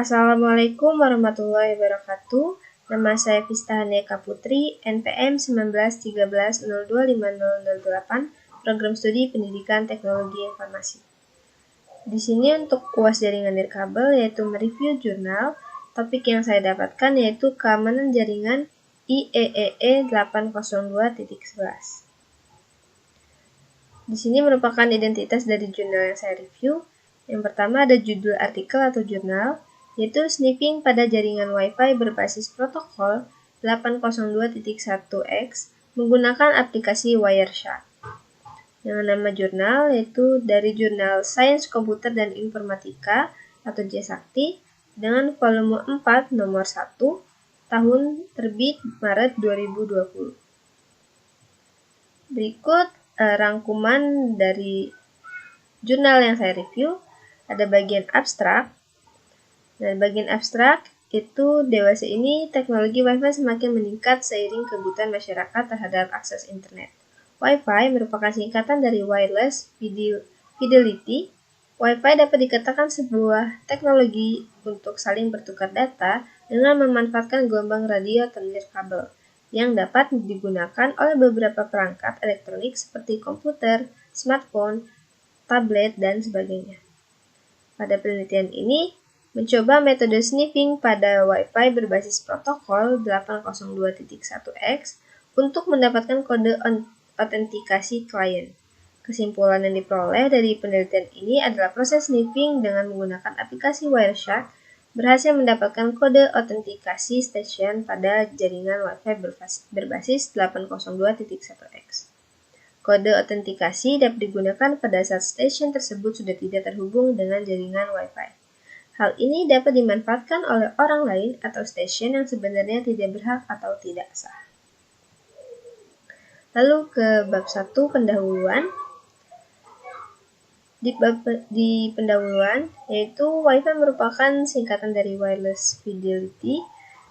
Assalamualaikum warahmatullahi wabarakatuh. Nama saya Vista Haneka Putri, NPM 1913025008, Program Studi Pendidikan Teknologi Informasi. Di sini untuk UAS jaringan nirkabel yaitu mereview jurnal. Topik yang saya dapatkan yaitu keamanan jaringan IEEE 802.11. Di sini merupakan identitas dari jurnal yang saya review. Yang pertama ada judul artikel atau jurnal, yaitu sniffing pada jaringan Wi-Fi berbasis protokol 802.1x menggunakan aplikasi Wireshark. Dengan nama jurnal yaitu dari jurnal Sains Komputer dan Informatika atau JSakti dengan volume 4 nomor 1 tahun terbit Maret 2020. Berikut rangkuman dari jurnal yang saya review. Ada bagian abstrak. Dan bagian abstrak itu dewasa ini teknologi Wi-Fi semakin meningkat seiring kebutuhan masyarakat terhadap akses internet. Wi-Fi merupakan singkatan dari Wireless Fidelity. Wi-Fi dapat dikatakan sebuah teknologi untuk saling bertukar data dengan memanfaatkan gelombang radio atau nirkabel yang dapat digunakan oleh beberapa perangkat elektronik seperti komputer, smartphone, tablet, dan sebagainya. Pada penelitian ini, mencoba metode sniffing pada Wi-Fi berbasis protokol 802.1x untuk mendapatkan kode autentikasi klien. Kesimpulan yang diperoleh dari penelitian ini adalah proses sniffing dengan menggunakan aplikasi Wireshark berhasil mendapatkan kode autentikasi station pada jaringan Wi-Fi berbasis 802.1x. Kode autentikasi dapat digunakan pada saat stasiun tersebut sudah tidak terhubung dengan jaringan Wi-Fi. Hal ini dapat dimanfaatkan oleh orang lain atau stasiun yang sebenarnya tidak berhak atau tidak sah. Lalu ke bab 1 pendahuluan. Di pendahuluan, yaitu Wi-Fi merupakan singkatan dari Wireless Fidelity.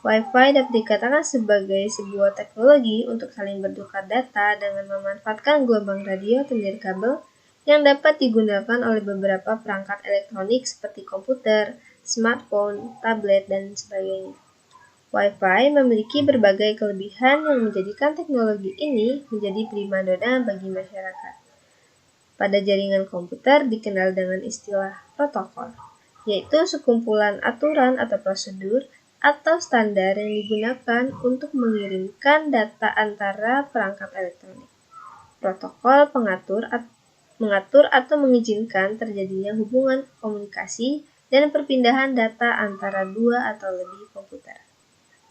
Wi-Fi dapat dikatakan sebagai sebuah teknologi untuk saling bertukar data dengan memanfaatkan gelombang radio atau nirkabel yang dapat digunakan oleh beberapa perangkat elektronik seperti komputer, smartphone, tablet, dan sebagainya. Wi-Fi memiliki berbagai kelebihan yang menjadikan teknologi ini menjadi primadona bagi masyarakat. Pada jaringan komputer dikenal dengan istilah protokol, yaitu sekumpulan aturan atau prosedur atau standar yang digunakan untuk mengirimkan data antara perangkat elektronik. Protokol mengatur atau mengizinkan terjadinya hubungan komunikasi dan perpindahan data antara dua atau lebih komputer.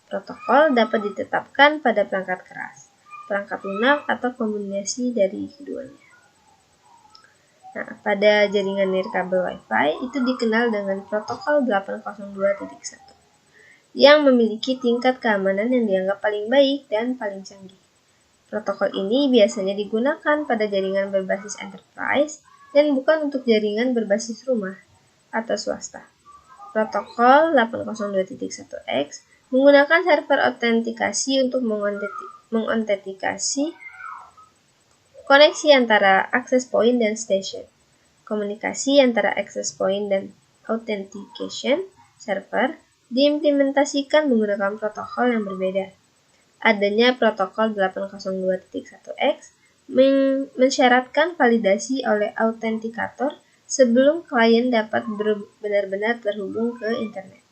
Protokol dapat ditetapkan pada perangkat keras, perangkat lunak, atau kombinasi dari keduanya. Nah, pada jaringan nirkabel Wi-Fi itu dikenal dengan protokol 802.1 yang memiliki tingkat keamanan yang dianggap paling baik dan paling canggih. Protokol ini biasanya digunakan pada jaringan berbasis enterprise dan bukan untuk jaringan berbasis rumah atau swasta. Protokol 802.1x menggunakan server autentikasi untuk mengotentikasi koneksi antara access point dan station. Komunikasi antara access point dan authentication server diimplementasikan menggunakan protokol yang berbeda. Adanya protokol 802.1x mensyaratkan validasi oleh autentikator sebelum klien dapat benar-benar terhubung ke internet.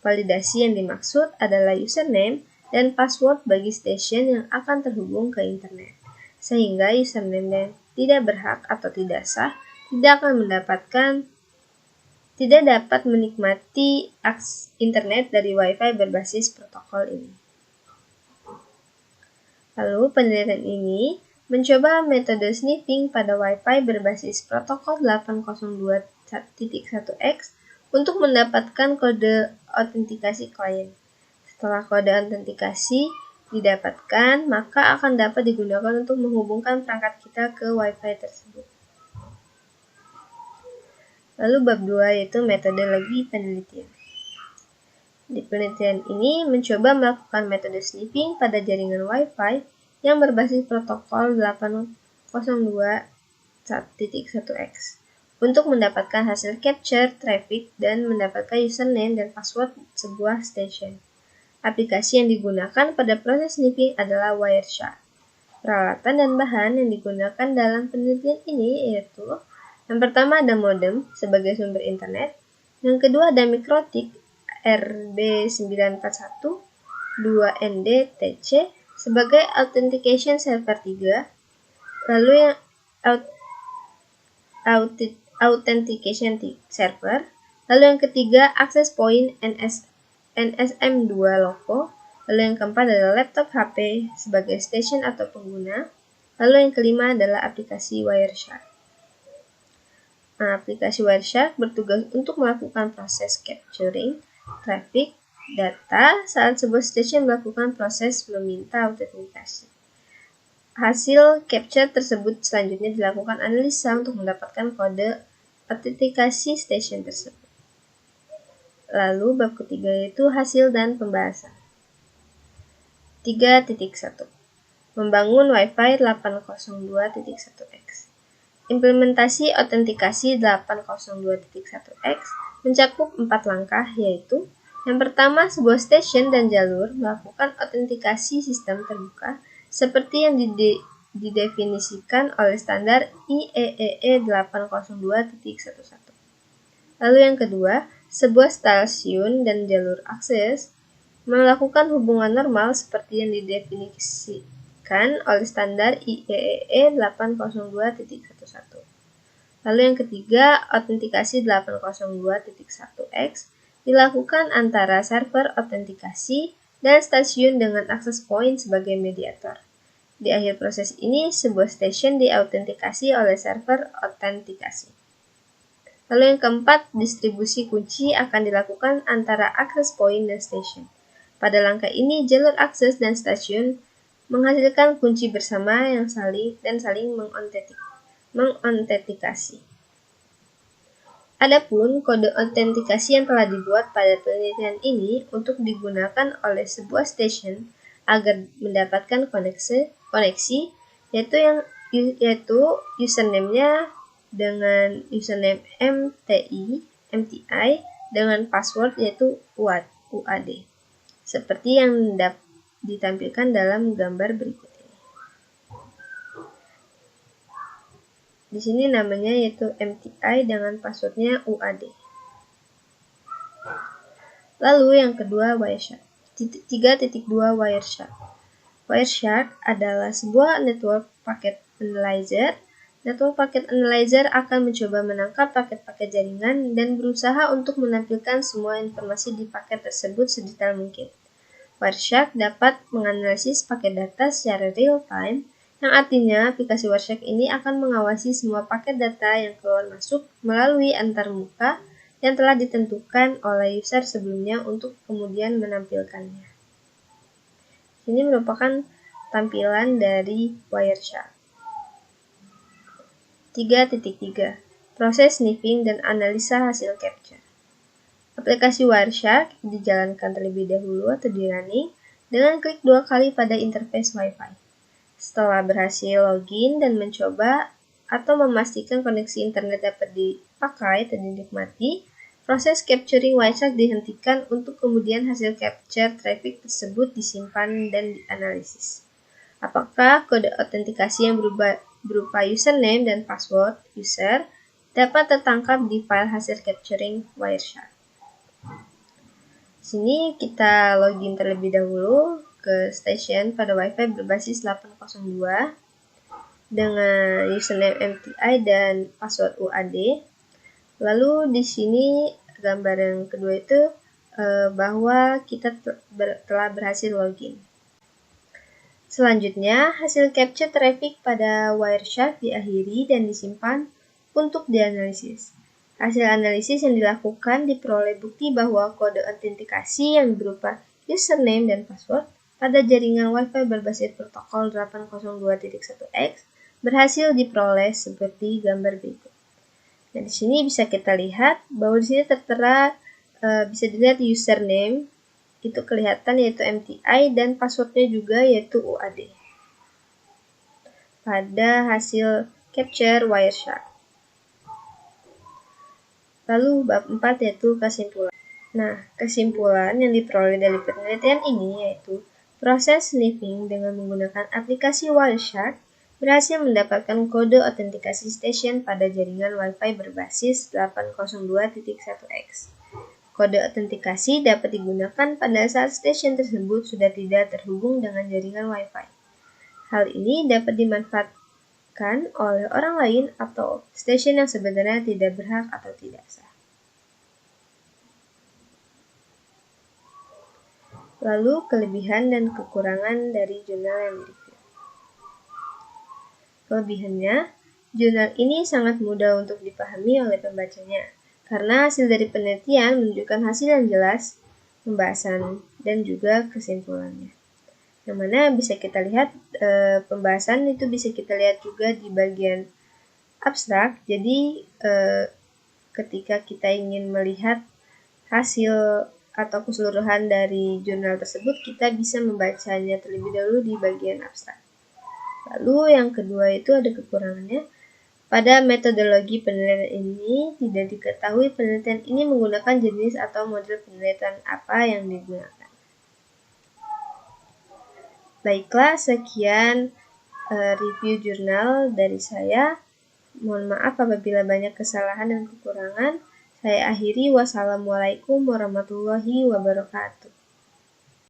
Validasi yang dimaksud adalah username dan password bagi stasiun yang akan terhubung ke internet, sehingga username yang tidak berhak atau tidak sah tidak dapat menikmati akses internet dari Wi-Fi berbasis protokol ini. Lalu penelitian ini mencoba metode sniffing pada Wi-Fi berbasis protokol 802.1x untuk mendapatkan kode autentikasi klien. Setelah kode autentikasi didapatkan, maka akan dapat digunakan untuk menghubungkan perangkat kita ke Wi-Fi tersebut. Lalu bab 2 yaitu metodologi penelitian. Di penelitian ini mencoba melakukan metode sniffing pada jaringan Wi-Fi yang berbasis protokol 802.1x. untuk mendapatkan hasil capture traffic dan mendapatkan username dan password sebuah station. Aplikasi yang digunakan pada proses sniffing adalah Wireshark. Peralatan dan bahan yang digunakan dalam penelitian ini yaitu yang pertama ada modem sebagai sumber internet, yang kedua ada mikrotik RB941 2ND-TC sebagai authentication server 3, lalu yang authentication server, lalu yang ketiga access point NSM2 logo, lalu yang keempat adalah laptop HP sebagai station atau pengguna, lalu yang kelima adalah aplikasi Wireshark. Nah, aplikasi Wireshark bertugas untuk melakukan proses capturing traffic data saat sebuah station melakukan proses meminta autentikasi. Hasil capture tersebut selanjutnya dilakukan analisa untuk mendapatkan kode autentikasi station tersebut. Lalu bab ketiga yaitu hasil dan pembahasan. 3.1 Membangun Wi-Fi 802.1x. Implementasi autentikasi 802.1x mencakup 4 langkah, yaitu yang pertama, sebuah station dan jalur melakukan autentikasi sistem terbuka seperti yang didefinisikan oleh standar IEEE 802.11. Lalu yang kedua, sebuah stasiun dan jalur akses melakukan hubungan normal seperti yang didefinisikan oleh standar IEEE 802.11. Lalu yang ketiga, autentikasi 802.1x dilakukan antara server autentikasi dan stasiun dengan access point sebagai mediator. Di akhir proses ini, sebuah station diautentikasi oleh server autentikasi. Lalu yang keempat, distribusi kunci akan dilakukan antara access point dan station. Pada langkah ini, jalur akses dan stasiun menghasilkan kunci bersama yang saling mengontentikasi. Adapun kode autentikasi yang telah dibuat pada penelitian ini untuk digunakan oleh sebuah station agar mendapatkan koneksi yaitu username-nya dengan username MTI dengan password yaitu UAD. Seperti yang ditampilkan dalam gambar berikut ini. Di sini namanya yaitu MTI dengan passwordnya UAD. Lalu yang kedua, Wireshark. 3.2 Wireshark. Wireshark adalah sebuah network packet analyzer. Network packet analyzer akan mencoba menangkap paket-paket jaringan dan berusaha untuk menampilkan semua informasi di paket tersebut sedetail mungkin. Wireshark dapat menganalisis paket data secara real-time, yang artinya aplikasi Wireshark ini akan mengawasi semua paket data yang keluar masuk melalui antarmuka yang telah ditentukan oleh user sebelumnya untuk kemudian menampilkannya. Ini merupakan tampilan dari Wireshark. 3.3 Proses sniffing dan analisa hasil capture. Aplikasi Wireshark dijalankan terlebih dahulu atau di running dengan klik 2 kali pada interface Wi-Fi. Setelah berhasil login dan mencoba atau memastikan koneksi internet dapat dipakai atau dinikmati, proses capturing Wireshark dihentikan untuk kemudian hasil capture traffic tersebut disimpan dan dianalisis. Apakah kode autentikasi yang berupa username dan password user dapat tertangkap di file hasil capturing Wireshark. Sini kita login terlebih dahulu ke station pada Wi-Fi berbasis 802 dengan username MTI dan password UAD. Lalu di sini gambar yang kedua itu bahwa kita telah berhasil login. Selanjutnya, hasil capture traffic pada Wireshark diakhiri dan disimpan untuk dianalisis. Hasil analisis yang dilakukan diperoleh bukti bahwa kode autentikasi yang berupa username dan password pada jaringan Wi-Fi berbasis protokol 802.1x berhasil diperoleh seperti gambar berikut. Nah, di sini bisa kita lihat bahwa di sini tertera bisa dilihat username itu kelihatan yaitu MTI dan passwordnya juga yaitu UAD pada hasil capture Wireshark. Lalu bab 4 yaitu kesimpulan. Nah, kesimpulan yang diperoleh dari penelitian ini yaitu proses sniffing dengan menggunakan aplikasi Wireshark berhasil mendapatkan kode autentikasi station pada jaringan Wi-Fi berbasis 802.1x. Kode autentikasi dapat digunakan pada saat station tersebut sudah tidak terhubung dengan jaringan Wi-Fi. Hal ini dapat dimanfaatkan oleh orang lain atau station yang sebenarnya tidak berhak atau tidak sah. Lalu, kelebihan dan kekurangan dari jurnal yang direview. Kelebihannya, jurnal ini sangat mudah untuk dipahami oleh pembacanya, karena hasil dari penelitian menunjukkan hasil yang jelas, pembahasan, dan juga kesimpulannya. Yang mana bisa kita lihat, pembahasan itu bisa kita lihat juga di bagian abstrak. Jadi, ketika kita ingin melihat hasil atau keseluruhan dari jurnal tersebut, kita bisa membacanya terlebih dahulu di bagian abstrak. Lalu yang kedua itu ada kekurangannya. Pada metodologi penelitian ini tidak diketahui penelitian ini menggunakan jenis atau model penelitian apa yang digunakan. Baiklah, sekian review jurnal dari saya. Mohon maaf apabila banyak kesalahan dan kekurangan. Saya akhiri, wassalamualaikum warahmatullahi wabarakatuh.